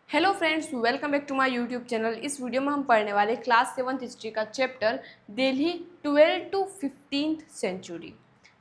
Hello friends, welcome back to my YouTube channel. इस video में हम पढ़ने वाले क्लास 7th हिस्ट्री का chapter Delhi 12 to 15th century.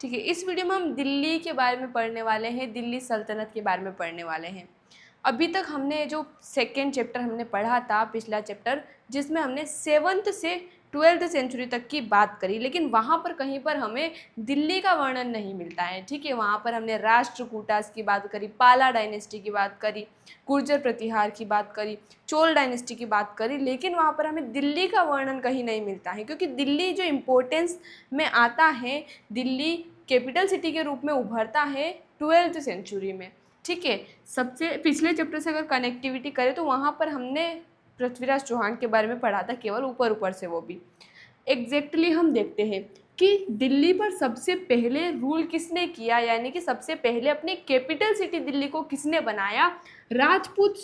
ठीक है, इस वीडियो में हम दिल्ली के बारे में पढ़ने वाले हैं, दिल्ली सल्तनत के बारे में पढ़ने वाले हैं। अभी तक हमने जो सेकेंड चैप्टर हमने पढ़ा था, पिछला चैप्टर, जिसमें हमने 7th से 12th सेंचुरी तक की बात करी, लेकिन वहाँ पर कहीं पर हमें दिल्ली का वर्णन नहीं मिलता है। ठीक है, वहाँ पर हमने राष्ट्रकूटास की बात करी, पाला डायनेस्टी की बात करी, गुर्जर प्रतिहार की बात करी, चोल डायनेस्टी की बात करी, लेकिन वहाँ पर हमें दिल्ली का वर्णन कहीं नहीं मिलता है, क्योंकि दिल्ली जो इम्पोर्टेंस में आता है, दिल्ली कैपिटल सिटी के रूप में उभरता है 12th सेंचुरी में। ठीक है, सबसे पिछले चैप्टर से अगर कनेक्टिविटी करें तो वहाँ पर हमने पृथ्वीराज चौहान के बारे में पढ़ा था, केवल ऊपर ऊपर से, वो भी एग्जैक्टली हम देखते हैं कि दिल्ली पर सबसे पहले रूल किसने किया, यानी कि सबसे पहले अपनी कैपिटल सिटी दिल्ली को किसने बनाया? राजपूत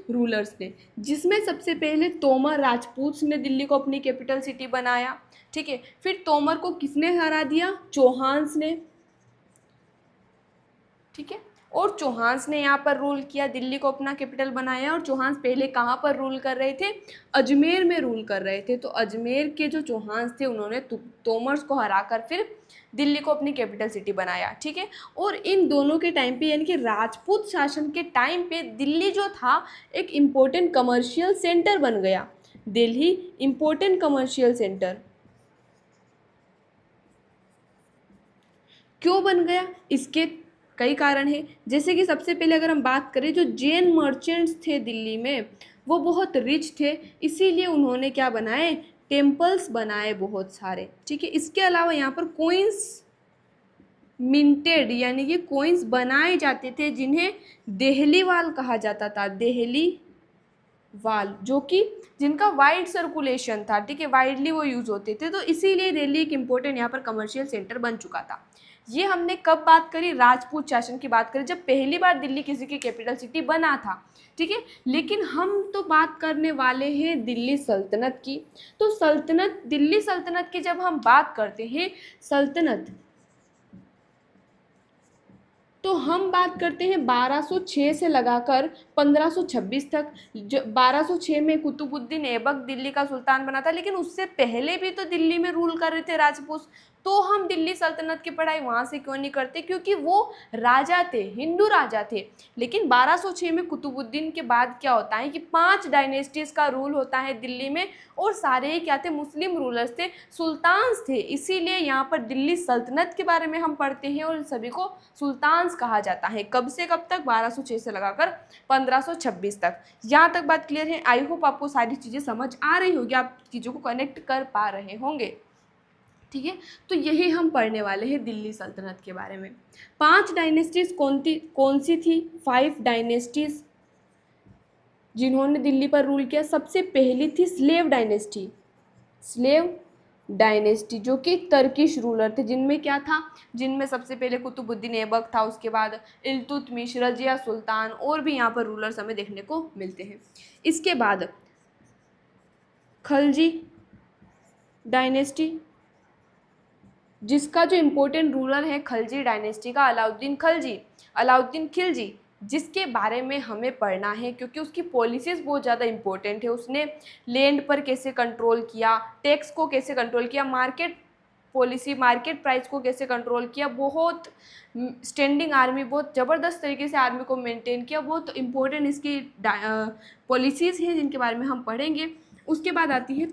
रूलर्स ने, जिसमें सबसे पहले तोमर राजपूत ने दिल्ली को अपनी कैपिटल सिटी बनाया। ठीक है, फिर तोमर को किसने हरा दिया? चौहान्स ने। ठीक है, और चौहान्स ने यहाँ पर रूल किया, दिल्ली को अपना कैपिटल बनाया। और चौहान्स पहले कहाँ पर रूल कर रहे थे? अजमेर में रूल कर रहे थे। तो अजमेर के जो चौहान्स थे, उन्होंने तोमर्स को हराकर फिर दिल्ली को अपनी कैपिटल सिटी बनाया। ठीक है, और इन दोनों के टाइम पे, यानी कि राजपूत शासन के टाइम पे, दिल्ली जो था एक इम्पोर्टेंट कमर्शियल सेंटर बन गया। दिल्ली इम्पोर्टेंट कमर्शियल सेंटर क्यों बन गया? इसके कई कारण हैं। जैसे कि सबसे पहले अगर हम बात करें, जो जैन मर्चेंट्स थे दिल्ली में, वो बहुत रिच थे, इसीलिए उन्होंने क्या बनाए? टेम्पल्स बनाए बहुत सारे। ठीक है, इसके अलावा यहाँ पर कोइंस मिंटेड, यानी कि कोइंस बनाए जाते थे, जिन्हें देहली वाल कहा जाता था। देहली वाल, जो कि जिनका वाइड सर्कुलेशन था। ठीक है, वाइडली वो यूज़ होते थे, तो इसीलिए दिल्ली एक इम्पोर्टेंट यहाँ पर कमर्शियल सेंटर बन चुका था। ये हमने कब बात करी? राजपूत शासन की बात करी, जब पहली बार दिल्ली किसी की कैपिटल सिटी बना था। ठीक है, लेकिन हम तो बात करने वाले हैं दिल्ली सल्तनत की। तो सल्तनत, दिल्ली सल्तनत की जब हम बात करते हैं, सल्तनत, तो हम बात करते हैं 1206 से लगाकर 1526 तक। जो 1206 में कुतुबुद्दीन ऐबक दिल्ली का सुल्तान बना था, लेकिन उससे पहले भी तो दिल्ली में रूल कर रहे थे राजपूत। तो हम दिल्ली सल्तनत की पढ़ाई वहाँ से क्यों नहीं करते? क्योंकि वो राजा थे, हिंदू राजा थे। लेकिन 1206 में कुतुबुद्दीन के बाद क्या होता है कि 5 डायनेस्टीज़ का रूल होता है दिल्ली में, और सारे ही क्या थे? मुस्लिम रूलर्स थे, सुल्तान्स थे। इसीलिए यहाँ पर दिल्ली सल्तनत के बारे में हम पढ़ते हैं, और सभी को सुल्तान्स कहा जाता है। कब से कब तक? 1206 से लगाकर 1526 तक। यहाँ तक बात क्लियर है? आई होप आपको सारी चीज़ें समझ आ रही होगी, आप चीज़ों को कनेक्ट कर पा रहे होंगे। ठीक है, तो यही हम पढ़ने वाले हैं दिल्ली सल्तनत के बारे में। 5 डायनेस्टीज कौन सी थी? 5 डायनेस्टीज जिन्होंने दिल्ली पर रूल किया। सबसे पहली थी स्लेव डायनेस्टी। स्लेव डायनेस्टी, जो कि तर्किश रूलर थे, जिनमें क्या था? जिनमें सबसे पहले कुतुबुद्दीन ऐबक था, उसके बाद इल्तुतमिश, रजिया सुल्तान, और भी यहाँ पर रूलर्स हमें देखने को मिलते हैं। इसके बाद खलजी डायनेस्टी, जिसका जो इम्पोर्टेंट रूलर है खलजी डायनेस्टी का, अलाउद्दीन खिलजी, जिसके बारे में हमें पढ़ना है, क्योंकि उसकी पॉलिसीज़ बहुत ज़्यादा इम्पोर्टेंट है। उसने लैंड पर कैसे कंट्रोल किया, टैक्स को कैसे कंट्रोल किया, मार्केट पॉलिसी, मार्केट प्राइस को कैसे कंट्रोल किया, बहुत स्टैंडिंग आर्मी, बहुत ज़बरदस्त तरीके से आर्मी को मेंटेन किया। बहुत इम्पोर्टेंट इसकी पॉलिसीज़ हैं, जिनके बारे में हम पढ़ेंगे। उसके बाद आती है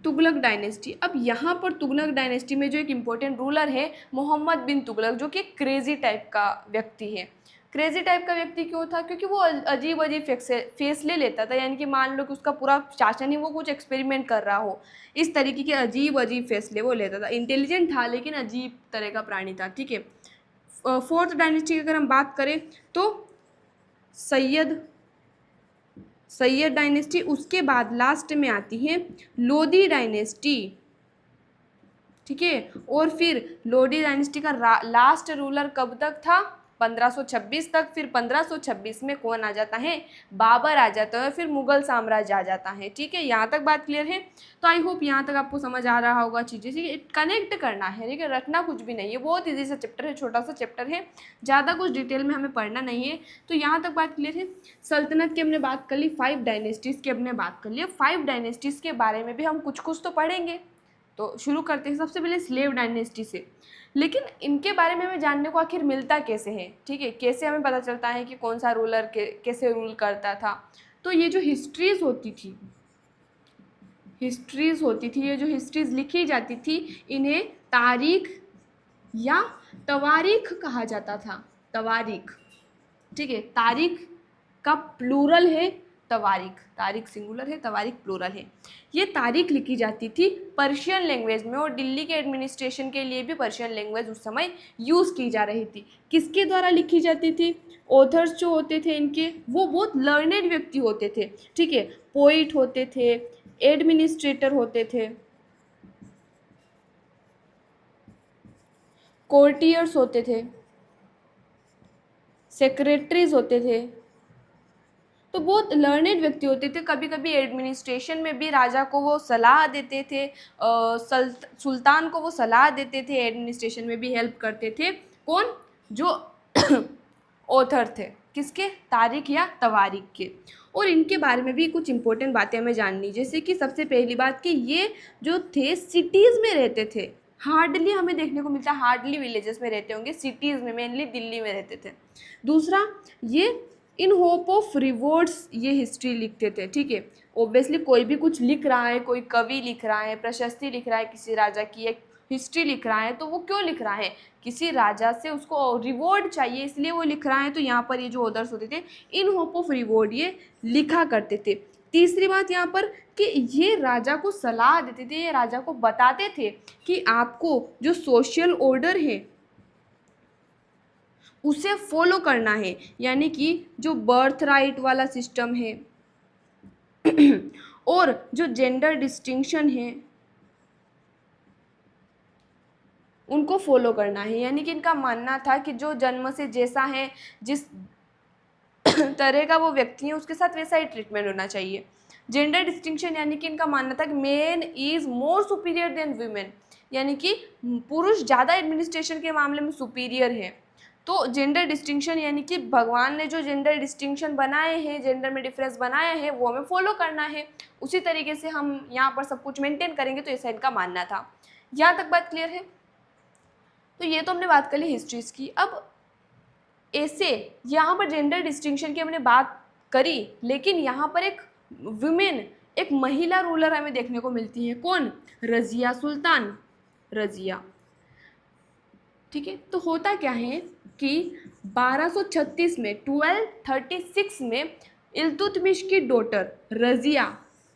तुगलक डायनेस्टी। अब यहाँ पर तुगलक डायनेस्टी में जो एक इम्पोर्टेंट रूलर है, मोहम्मद बिन तुगलक, जो कि क्रेजी टाइप का व्यक्ति है। क्रेजी टाइप का व्यक्ति क्यों था? क्योंकि वो अजीब अजीब फैसले लेता था, यानी कि मान लो कि उसका पूरा शासन ही वो कुछ एक्सपेरिमेंट कर रहा हो, इस तरीके के अजीब अजीब फैसले वो लेता था। इंटेलिजेंट था, लेकिन अजीब तरह का प्राणी था। ठीक है, 4th डायनेस्टी की अगर हम बात करें तो सैयद डायनेस्टी। उसके बाद लास्ट में आती है लोधी डायनेस्टी। ठीक है, और फिर लोधी डायनेस्टी का लास्ट रूलर कब तक था? 1526 तक। फिर 1526 में कौन आ जाता है, बाबर आ जाता है, फिर मुगल साम्राज्य आ जाता है। ठीक है, यहाँ तक बात क्लियर है। तो आई होप यहाँ तक आपको समझ आ रहा होगा चीज़ें। ठीक है, कनेक्ट करना है, ठीक है, रखना कुछ भी नहीं है, बहुत ईजी सा चैप्टर है, छोटा सा चैप्टर है, ज़्यादा कुछ डिटेल में हमें पढ़ना नहीं है। तो यहाँ तक बात क्लियर है। सल्तनत की हमने बात कर ली, 5 डायनेस्टीज़ की हमने बात कर ली। 5 डायनेस्टीज़ के बारे में भी हम कुछ कुछ तो पढ़ेंगे। तो शुरू करते हैं सबसे पहले स्लेव डायनेस्टी से। लेकिन इनके बारे में हमें जानने को आखिर मिलता कैसे है, ठीक है, कैसे हमें पता चलता है कि कौन सा रूलर कैसे रूल करता था। तो ये जो हिस्ट्रीज होती थी, ये जो हिस्ट्रीज लिखी जाती थी, इन्हें तारीख या तवारीख कहा जाता था। तवारीख, ठीक है, तारीख का प्लूरल है तवारीख, तारीख सिंगुलर है, तवारीख प्लूरल है। ये तारीख लिखी जाती थी पर्शियन लैंग्वेज में, और दिल्ली के एडमिनिस्ट्रेशन के लिए भी पर्शियन लैंग्वेज उस समय यूज़ की जा रही थी। किसके द्वारा लिखी जाती थी, ऑथर्स जो होते थे इनके, वो बहुत लर्नेड व्यक्ति होते थे। ठीक है, पोइट होते थे, एडमिनिस्ट्रेटर होते थे, कोर्टियर्स होते थे, सेक्रेटरीज होते थे, तो बहुत लर्नेड व्यक्ति होते थे। कभी कभी एडमिनिस्ट्रेशन में भी राजा को वो सलाह देते थे, सुल्तान को वो सलाह देते थे, एडमिनिस्ट्रेशन में भी हेल्प करते थे। कौन, जो ऑथर थे, किसके, तारीख या तवारीख के। और इनके बारे में भी कुछ इंपॉर्टेंट बातें हमें जाननी, जैसे कि सबसे पहली बात कि ये जो थे सिटीज़ में रहते थे, हार्डली हमें देखने को मिलता है, हार्डली विलेजेस में रहते होंगे, सिटीज़ में, मेनली दिल्ली में रहते थे। दूसरा, ये इन होप ऑफ रिवॉर्ड्स ये हिस्ट्री लिखते थे। ठीक है, ऑब्वियसली कोई भी कुछ लिख रहा है, कोई कवि लिख रहा है, प्रशस्ति लिख रहा है, किसी राजा की एक हिस्ट्री लिख रहा है, तो वो क्यों लिख रहा है, किसी राजा से उसको रिवॉर्ड चाहिए, इसलिए वो लिख रहा है। तो यहाँ पर ये जो ऑथर्स होते थे, इन होप ऑफ रिवॉर्ड ये लिखा करते थे। तीसरी बात यहाँ पर कि ये राजा को सलाह देते थे, ये राजा को बताते थे कि आपको जो सोशल ऑर्डर है उसे फॉलो करना है, यानी कि जो बर्थ राइट वाला सिस्टम है और जो जेंडर डिस्टिंक्शन है उनको फॉलो करना है। यानी कि इनका मानना था कि जो जन्म से जैसा है, जिस तरह का वो व्यक्ति है, उसके साथ वैसा ही ट्रीटमेंट होना चाहिए। जेंडर डिस्टिंक्शन, यानी कि इनका मानना था कि men is more superior than women, यानी कि पुरुष ज़्यादा एडमिनिस्ट्रेशन के मामले में सुपीरियर है। तो जेंडर डिस्टिंक्शन, यानी कि भगवान ने जो जेंडर डिस्टिंक्शन बनाए हैं, जेंडर में डिफरेंस बनाया है, वो हमें फॉलो करना है, उसी तरीके से हम यहाँ पर सब कुछ मेंटेन करेंगे। तो ऐसा इनका मानना था। यहाँ तक बात क्लियर है। तो ये तो हमने बात कर ली हिस्ट्रीज की। अब ऐसे यहाँ पर जेंडर डिस्टिंक्शन की हमने बात करी, लेकिन यहाँ पर एक वुमेन, एक महिला रूलर हमें देखने को मिलती है। कौन, रजिया सुल्तान, रजिया। ठीक है, तो होता क्या है कि 1236 में, 1236 में इल्तुतमिश की डॉटर रजिया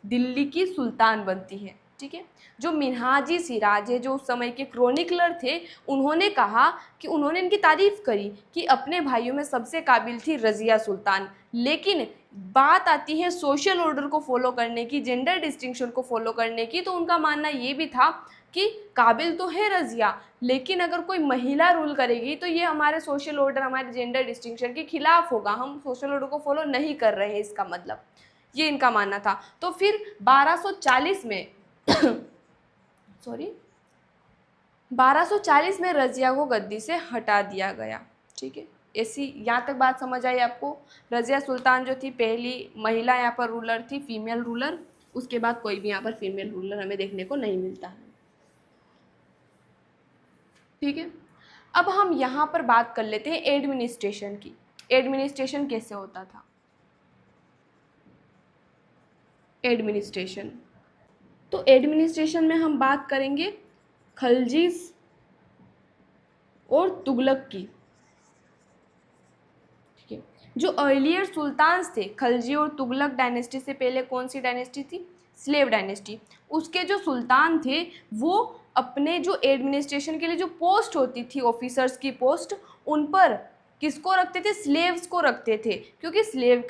दिल्ली की सुल्तान बनती है। ठीक है, जो मिन्हाजी सिराज है, जो उस समय के क्रोनिकलर थे, उन्होंने कहा कि उन्होंने इनकी तारीफ करी कि अपने भाइयों में सबसे काबिल थी रजिया सुल्तान। लेकिन बात आती है सोशल ऑर्डर को फॉलो करने की, जेंडर डिस्टिंक्शन को फॉलो करने की, तो उनका मानना ये भी था कि काबिल तो है रजिया, लेकिन अगर कोई महिला रूल करेगी तो ये हमारे सोशल ऑर्डर, हमारे जेंडर डिस्टिंक्शन के खिलाफ होगा, हम सोशल ऑर्डर को फॉलो नहीं कर रहे हैं, इसका मतलब, ये इनका मानना था। तो फिर 1240 में 1240 में रजिया को गद्दी से हटा दिया गया। ठीक है, ऐसी यहाँ तक बात समझ आई आपको। रजिया सुल्तान जो थी, पहली महिला यहाँ पर रूलर थी, फीमेल रूलर। उसके बाद कोई भी यहाँ पर फीमेल रूलर हमें देखने को नहीं मिलता है। ठीक है, अब हम यहाँ पर बात कर लेते हैं एडमिनिस्ट्रेशन की। एडमिनिस्ट्रेशन कैसे होता था, एडमिनिस्ट्रेशन, तो एडमिनिस्ट्रेशन में हम बात करेंगे खलजीज और तुगलक की। ठीक है, जो अर्लियर सुल्तान्स थे, खलजी और तुगलक डायनेस्टी से पहले कौन सी डायनेस्टी थी, स्लेव डायनेस्टी। उसके जो सुल्तान थे वो अपने जो एडमिनिस्ट्रेशन के लिए जो पोस्ट होती थी, ऑफिसर्स की पोस्ट, उन पर किसको रखते थे, स्लेव्स को रखते थे। क्योंकि स्लेव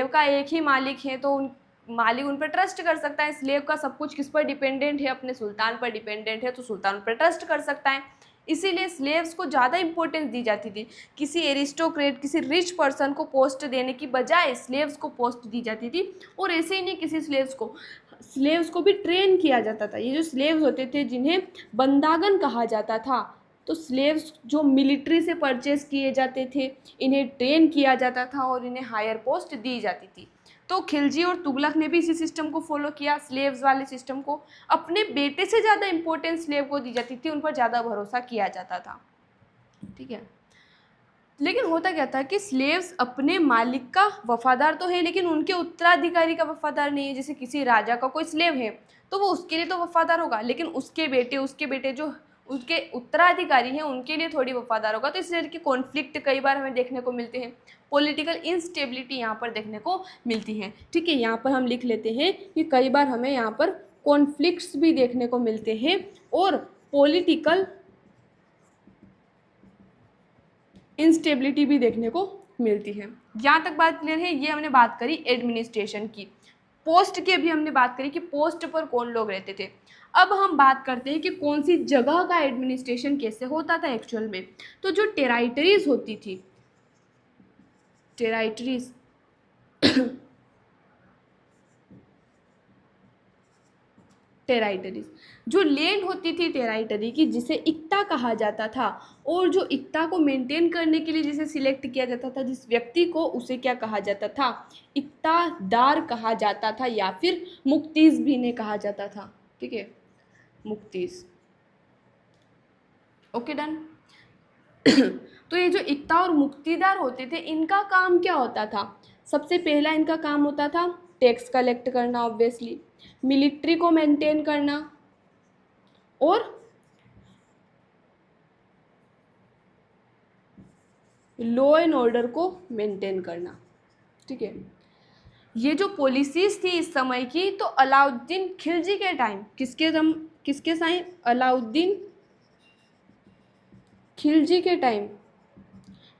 का एक ही मालिक है, तो मालिक उन पर ट्रस्ट कर सकता है। स्लेव का सब कुछ किस पर डिपेंडेंट है, अपने सुल्तान पर डिपेंडेंट है, तो सुल्तान पर ट्रस्ट कर सकता है। इसीलिए स्लेव्स को ज़्यादा इंपॉर्टेंस दी जाती थी। किसी एरिस्टोक्रेट, किसी रिच पर्सन को पोस्ट देने की बजाय स्लेव्स को पोस्ट दी जाती थी। और ऐसे ही नहीं, किसी स्लेव्स को भी ट्रेन किया जाता था। ये जो स्लेव्स होते थे जिन्हें बंदागन कहा जाता था, तो स्लेव्स जो मिलिट्री से परचेज किए जाते थे, इन्हें ट्रेन किया जाता था और इन्हें हायर पोस्ट दी जाती थी। तो खिलजी और तुगलक ने भी इसी सिस्टम को फॉलो किया, स्लेव्स वाले सिस्टम को। अपने बेटे से ज़्यादा इंपॉर्टेंस स्लेव को दी जाती थी, उन पर ज़्यादा भरोसा किया जाता था। ठीक है, लेकिन होता क्या था कि स्लेव्स अपने मालिक का वफादार तो है, लेकिन उनके उत्तराधिकारी का वफादार नहीं है। जैसे किसी राजा का कोई स्लेव है तो वो उसके लिए तो वफादार होगा, लेकिन उसके बेटे जो उसके उत्तराधिकारी हैं उनके लिए थोड़ी वफादार होगा। तो इस तरह के कॉन्फ्लिक्ट कई बार हमें देखने को मिलते हैं, पॉलिटिकल इंस्टेबिलिटी यहाँ पर देखने को मिलती है। ठीक है, यहाँ पर हम लिख लेते हैं कि कई बार हमें यहाँ पर कॉन्फ्लिक्ट्स भी देखने को मिलते हैं और पॉलिटिकल इंस्टेबिलिटी भी देखने को मिलती है। यहाँ तक बात क्लियर है। ये हमने बात करी एडमिनिस्ट्रेशन की। पोस्ट की अभी हमने बात करी कि पोस्ट पर कौन लोग रहते थे। अब हम बात करते हैं कि कौन सी जगह का एडमिनिस्ट्रेशन कैसे होता था एक्चुअल में। तो जो टेराइटरीज होती थी, टेराइटरीज टेराइटरीज जो लैंड होती थी टेराइटरी की, जिसे इक्ता कहा जाता था, और जो इक्ता को मेंटेन करने के लिए जिसे सिलेक्ट किया जाता था, जिस व्यक्ति को, उसे क्या कहा जाता था, इक्तादार कहा जाता था, या फिर मुक्तीज भी ने कहा जाता था। ठीक है, मुक्तीज। Okay, done. तो ये जो इक्ता और मुक्तिदार होते थे, इनका काम क्या होता था? सबसे पहला इनका काम होता था टैक्स कलेक्ट करना, ऑब्वियसली, मिलिट्री को मेंटेन करना और लॉ एंड ऑर्डर को मेंटेन करना। ठीक है, ये जो पॉलिसीज थी इस समय की, तो अलाउद्दीन खिलजी के टाइम, किसके टाइम? अलाउद्दीन खिलजी के टाइम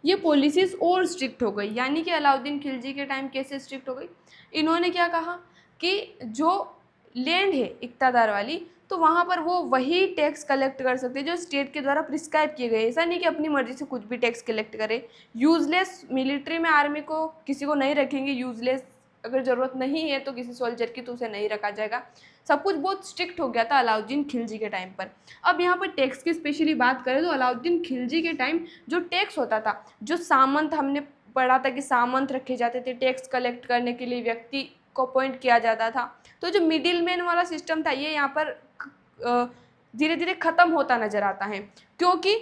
ये पॉलिसीज और स्ट्रिक्ट हो गई। यानी कि अलाउद्दीन खिलजी के टाइम कैसे स्ट्रिक्ट हो गई? इन्होंने क्या कहा कि जो लैंड है इक्तादार वाली, तो वहाँ पर वो वही टैक्स कलेक्ट कर सकते हैं जो स्टेट के द्वारा प्रिस्क्राइब किए गए। ऐसा नहीं कि अपनी मर्जी से कुछ भी टैक्स कलेक्ट करे। यूजलेस मिलिट्री में आर्मी को किसी को नहीं रखेंगे, यूजलेस, अगर ज़रूरत नहीं है तो किसी सोल्जर की, तो उसे नहीं रखा जाएगा। सब कुछ बहुत स्ट्रिक्ट हो गया था अलाउद्दीन खिलजी के टाइम पर। अब यहाँ पर टैक्स की स्पेशली बात करें तो अलाउद्दीन खिलजी के टाइम जो टैक्स होता था, जो सामंत, हमने पढ़ा था कि सामंत रखे जाते थे टैक्स कलेक्ट करने के लिए, व्यक्ति को अपॉइंट किया जाता था। तो जो मिडिल मैन वाला सिस्टम था, ये यहाँ पर धीरे धीरे ख़त्म होता नज़र आता है, क्योंकि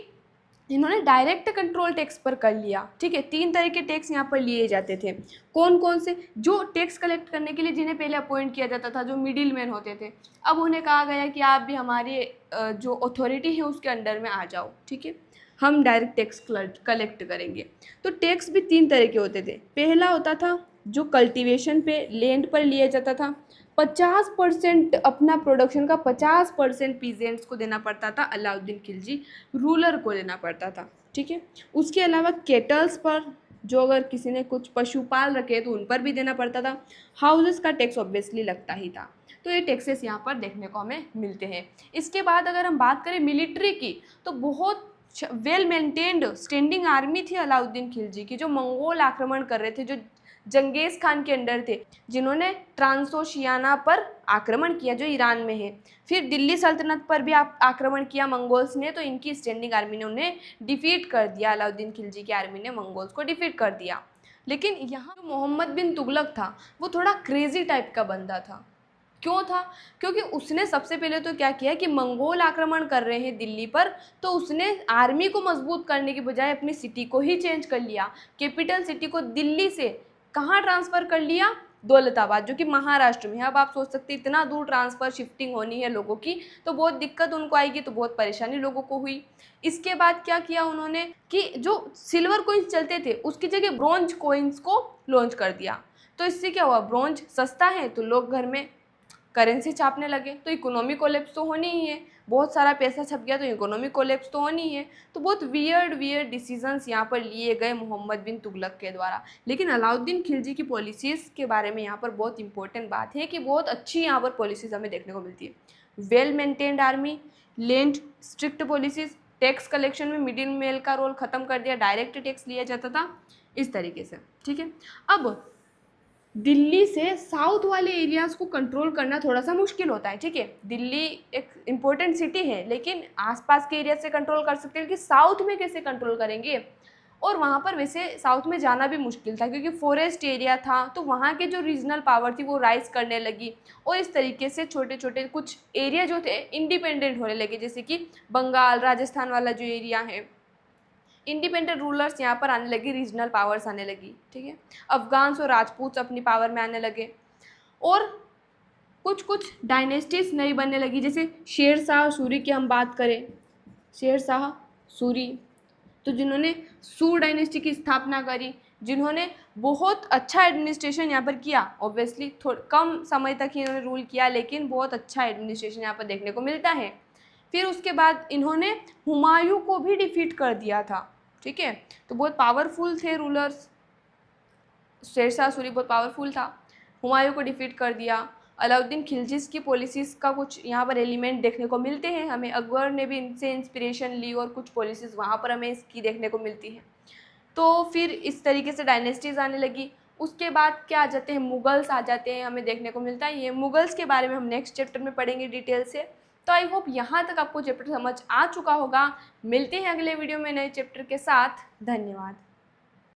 इन्होंने डायरेक्ट कंट्रोल टैक्स पर कर लिया। ठीक है, 3 तरह के टैक्स यहाँ पर लिए जाते थे। कौन कौन से? जो टैक्स कलेक्ट करने के लिए जिन्हें पहले अपॉइंट किया जाता था, जो मिडिल मैन होते थे, अब उन्हें कहा गया कि आप भी हमारी जो अथॉरिटी है उसके अंडर में आ जाओ। ठीक है, हम डायरेक्ट टैक्स कलेक्ट करेंगे। तो टैक्स भी 3 तरह के होते थे। पहला होता था जो कल्टीवेशन पे, लैंड पर लिया जाता था। 50% अपना प्रोडक्शन का 50% पीजेंट्स को देना पड़ता था, अलाउद्दीन खिलजी रूलर को देना पड़ता था। ठीक है, उसके अलावा केटल्स पर, जो अगर किसी ने कुछ पशुपाल रखे तो उन पर भी देना पड़ता था। हाउसेस का टैक्स ऑब्वियसली लगता ही था। तो ये टैक्सेस यहाँ पर देखने को हमें मिलते हैं। इसके बाद अगर हम बात करें मिलिट्री की, तो बहुत वेल मेंटेन्ड स्टैंडिंग आर्मी थी अलाउद्दीन खिलजी की, जो मंगोल आक्रमण कर रहे थे, जो जंगेज खान के अंडर थे, जिन्होंने ट्रांसोशियाना पर आक्रमण किया जो ईरान में है। फिर दिल्ली सल्तनत पर भी आक्रमण किया मंगोल्स ने, तो इनकी स्टैंडिंग आर्मी ने उन्हें डिफीट कर दिया। अलाउद्दीन खिलजी की आर्मी ने मंगोल्स को डिफीट कर दिया। लेकिन यहाँ मोहम्मद बिन तुगलक था, वो थोड़ा क्रेजी टाइप का बंदा था। क्यों था? क्योंकि उसने सबसे पहले तो क्या किया कि मंगोल आक्रमण कर रहे हैं दिल्ली पर, तो उसने आर्मी को मजबूत करने के बजाय अपनी सिटी को ही चेंज कर लिया। कैपिटल सिटी को दिल्ली से कहाँ ट्रांसफ़र कर लिया? दौलताबाद, जो कि महाराष्ट्र में है। अब आप सोच सकते हैं इतना दूर ट्रांसफ़र शिफ्टिंग होनी है लोगों की, तो बहुत दिक्कत उनको आएगी, तो बहुत परेशानी लोगों को हुई। इसके बाद क्या किया उन्होंने कि जो सिल्वर कॉइन्स चलते थे उसकी जगह ब्रॉन्ज कॉइन्स को लॉन्च कर दिया। तो इससे क्या हुआ? ब्रॉन्ज सस्ता है तो लोग घर में करेंसी छापने लगे, तो इकोनॉमी कोलैप्स तो होनी ही है। बहुत सारा पैसा छप गया तो इकोनॉमी कोलैप्स तो होनी ही है। तो बहुत वियर्ड डिसीजंस यहाँ पर लिए गए मोहम्मद बिन तुगलक के द्वारा। लेकिन अलाउद्दीन खिलजी की पॉलिसीज़ के बारे में यहाँ पर बहुत इंपॉर्टेंट बात है कि बहुत अच्छी यहाँ पर पॉलिसीज़ हमें देखने को मिलती है। Well maintained army, land, strict policies, tax collection में मिडिल मैन का रोल ख़त्म कर दिया, डायरेक्ट टैक्स लिया जाता था इस तरीके से। ठीक है, अब दिल्ली से साउथ वाले एरियाज़ को कंट्रोल करना थोड़ा सा मुश्किल होता है। ठीक है, दिल्ली एक इम्पोर्टेंट सिटी है, लेकिन आसपास के एरिया से कंट्रोल कर सकते हैं कि साउथ में कैसे कंट्रोल करेंगे। और वहाँ पर वैसे साउथ में जाना भी मुश्किल था क्योंकि फॉरेस्ट एरिया था, तो वहाँ के जो रीजनल पावर थी वो राइज करने लगी और इस तरीके से छोटे छोटे कुछ एरिया जो थे इंडिपेंडेंट होने लगे, जैसे कि बंगाल राजस्थान वाला जो एरिया है, इंडिपेंडेंट रूलर्स यहाँ पर आने लगी, रीजनल पावर्स आने लगी। ठीक है, अफगान्स और राजपूत अपनी पावर में आने लगे और कुछ कुछ डायनेस्टीज नई बनने लगी, जैसे शेर शाह सूरी की हम बात करें, शेर शाह सूरी तो जिन्होंने सूर डायनेस्टी की स्थापना करी, जिन्होंने बहुत अच्छा एडमिनिस्ट्रेशन यहाँ पर किया। ऑब्वियसली कम समय तक ही इन्होंने रूल किया, लेकिन बहुत अच्छा एडमिनिस्ट्रेशन यहाँ पर देखने को मिलता है। फिर उसके बाद इन्होंने हुमायूं को भी डिफीट कर दिया था। ठीक है, तो बहुत पावरफुल थे रूलर्स, शेरशाह सूरी बहुत पावरफुल था, हुमायूं को डिफीट कर दिया। अलाउद्दीन खिलजीज की पॉलिसीज़ का कुछ यहाँ पर एलिमेंट देखने को मिलते हैं हमें, अकबर ने भी इनसे इंस्पिरेशन ली और कुछ पॉलिसीज़ वहाँ पर हमें इसकी देखने को मिलती है। तो फिर इस तरीके से डायनेस्टीज़ आने लगी। उसके बाद क्या आ जाते हैं, मुगल्स आ जाते हैं, हमें देखने को मिलता है। ये मुगल्स के बारे में हम नेक्स्ट चैप्टर में पढ़ेंगे डिटेल से। तो आई होप यहाँ तक आपको चैप्टर समझ आ चुका होगा। मिलते हैं अगले वीडियो में नए चैप्टर के साथ। धन्यवाद।